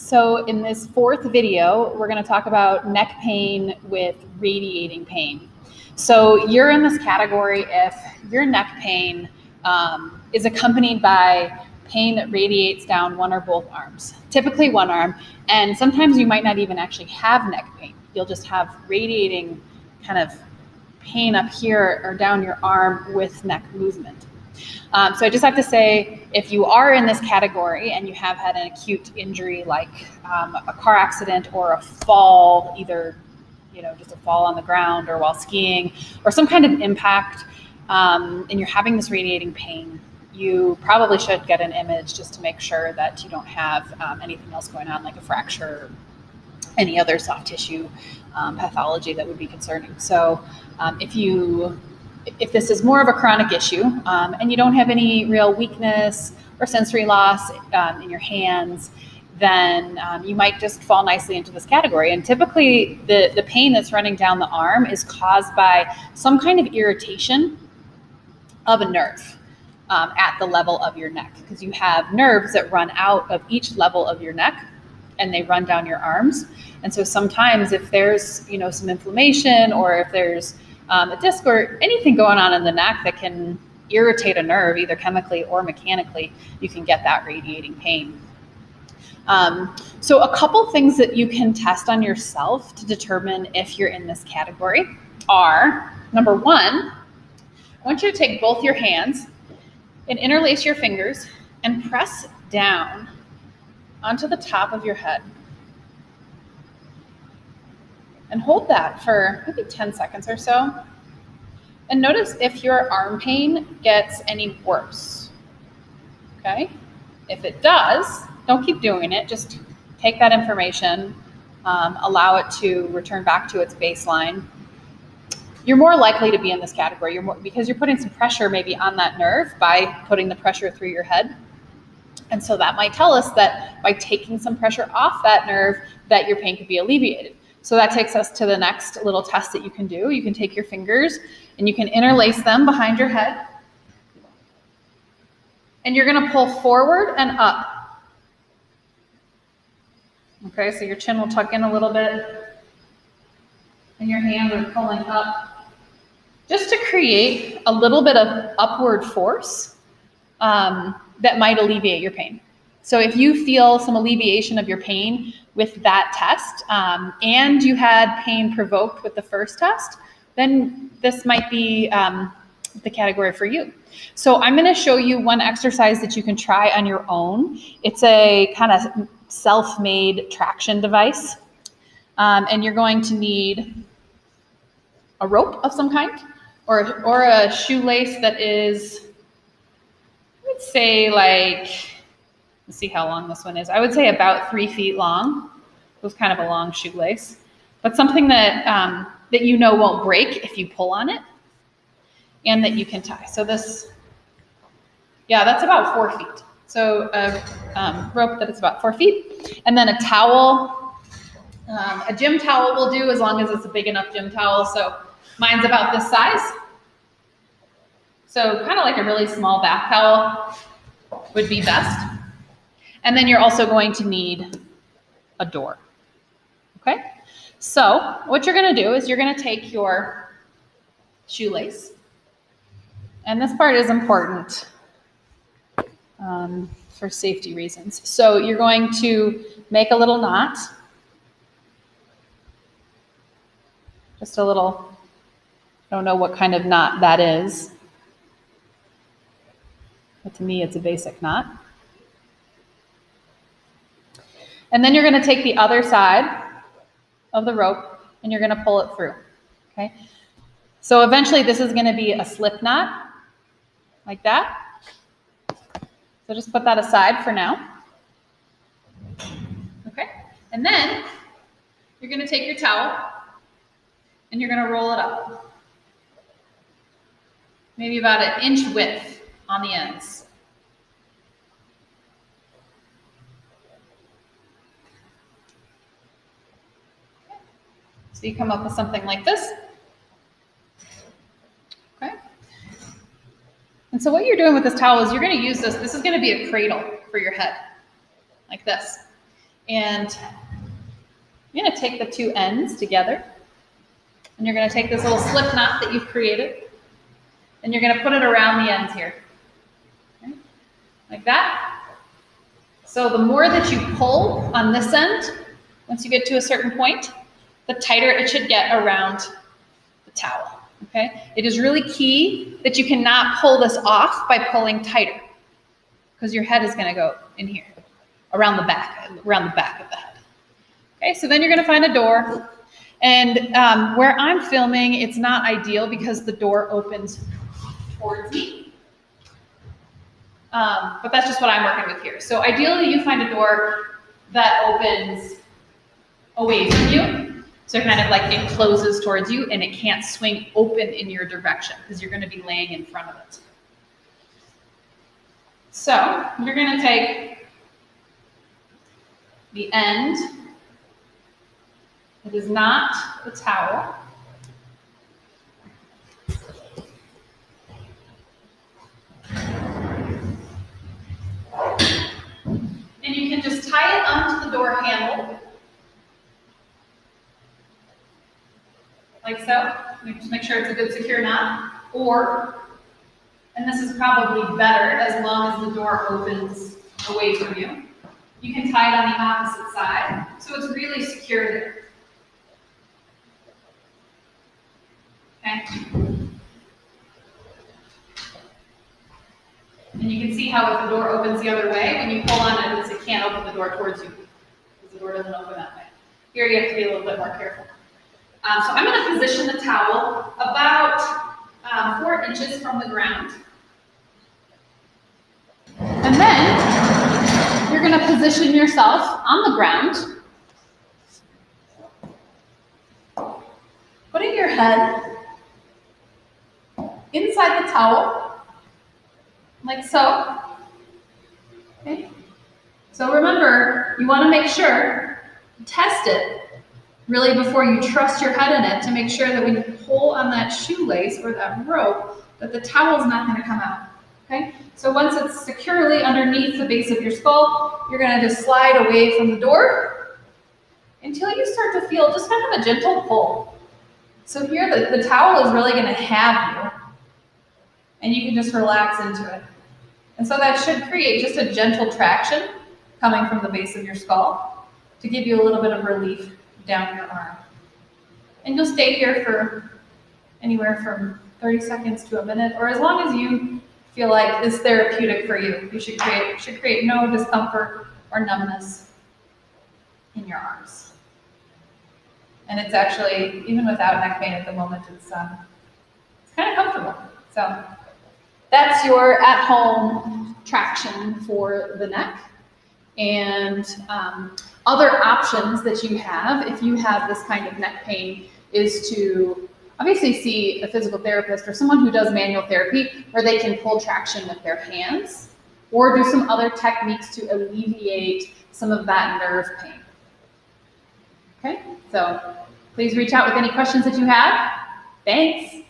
So in this fourth video, we're going to talk about neck pain with radiating pain. So you're in this category if your neck pain is accompanied by pain that radiates down one or both arms, typically one arm, and sometimes you might not even actually have neck pain. You'll just have radiating kind of pain up here or down your arm with neck movement. So I just have to say, if you are in this category and you have had an acute injury like a car accident or a fall, either just a fall on the ground or while skiing or some kind of impact, and you're having this radiating pain, you probably should get an image just to make sure that you don't have anything else going on like a fracture or any other soft tissue pathology that would be concerning. So if this is more of a chronic issue and you don't have any real weakness or sensory loss in your hands, then you might just fall nicely into this category. And typically the pain that's running down the arm is caused by some kind of irritation of a nerve at the level of your neck, because you have nerves that run out of each level of your neck and they run down your arms. And so sometimes if there's some inflammation or if there's a disc or anything going on in the neck that can irritate a nerve, either chemically or mechanically, you can get that radiating pain. So a couple things that you can test on yourself to determine if you're in this category are, number one, I want you to take both your hands and interlace your fingers and press down onto the top of your head. And hold that for maybe 10 seconds or so. And notice if your arm pain gets any worse, okay? If it does, don't keep doing it. Just take that information, allow it to return back to its baseline. You're more likely to be in this category because you're putting some pressure maybe on that nerve by putting the pressure through your head. And so that might tell us that by taking some pressure off that nerve, that your pain could be alleviated. So that takes us to the next little test that you can do. You can take your fingers and you can interlace them behind your head. And you're going to pull forward and up. Okay, so your chin will tuck in a little bit. And your hands are pulling up. Just to create a little bit of upward force that might alleviate your pain. So if you feel some alleviation of your pain with that test, and you had pain provoked with the first test, then this might be the category for you. So I'm going to show you one exercise that you can try on your own. It's a kind of self-made traction device, and you're going to need a rope of some kind, or a shoelace that is, let's say let's see how long this one is. I would say about 3 feet long. It was kind of a long shoelace, but something that that won't break if you pull on it, and that you can tie. So this, that's about 4 feet. So a rope that is about 4 feet, and then a towel. A gym towel will do as long as it's a big enough gym towel. So mine's about this size. So kind of like a really small bath towel would be best. And then you're also going to need a door, okay? So what you're gonna do is you're gonna take your shoelace, and this part is important for safety reasons. So you're going to make a little knot, just a little, I don't know what kind of knot that is, but to me it's a basic knot. And then you're going to take the other side of the rope and you're going to pull it through, okay? So eventually this is going to be a slip knot, like that. So just put that aside for now, okay? And then you're going to take your towel and you're going to roll it up, maybe about an inch width on the ends. So you come up with something like this. Okay. And so what you're doing with this towel is you're going to use this. This is going to be a cradle for your head, like this. And you're going to take the two ends together, and you're going to take this little slip knot that you've created, and you're going to put it around the ends here, okay? Like that. So the more that you pull on this end, once you get to a certain point, the tighter it should get around the towel, okay? It is really key that you cannot pull this off by pulling tighter, because your head is going to go in here, around the back of the head. Okay, so then you're going to find a door. And where I'm filming, it's not ideal because the door opens towards me. But that's just what I'm working with here. So ideally, you find a door that opens away from you. So kind of like it closes towards you and it can't swing open in your direction because you're going to be laying in front of it. So you're going to take the end. It is not the towel. And you can just tie it onto the door handle. Like so. You just make sure it's a good secure knot. Or, and this is probably better as long as the door opens away from you, you can tie it on the opposite side. So it's really secure there. Okay. And you can see how if the door opens the other way, when you pull on it, it can't open the door towards you because the door doesn't open that way. Here you have to be a little bit more careful. So I'm going to position the towel about 4 inches from the ground. And then you're going to position yourself on the ground, putting your head inside the towel, like so. Okay. So remember, you want to make sure, test it really before you trust your head in it to make sure that when you pull on that shoelace or that rope, that the towel's not going to come out. Okay. So once it's securely underneath the base of your skull, you're going to just slide away from the door until you start to feel just kind of a gentle pull. So here the towel is really going to have you. And you can just relax into it. And so that should create just a gentle traction coming from the base of your skull to give you a little bit of relief down your arm. And you'll stay here for anywhere from 30 seconds to a minute, or as long as you feel like is therapeutic for you. You should create no discomfort or numbness in your arms. And it's actually, even without neck pain at the moment, it's kind of comfortable. So that's your at-home traction for the neck. And other options that you have, if you have this kind of neck pain, is to obviously see a physical therapist or someone who does manual therapy where they can pull traction with their hands or do some other techniques to alleviate some of that nerve pain. Okay, so please reach out with any questions that you have. Thanks.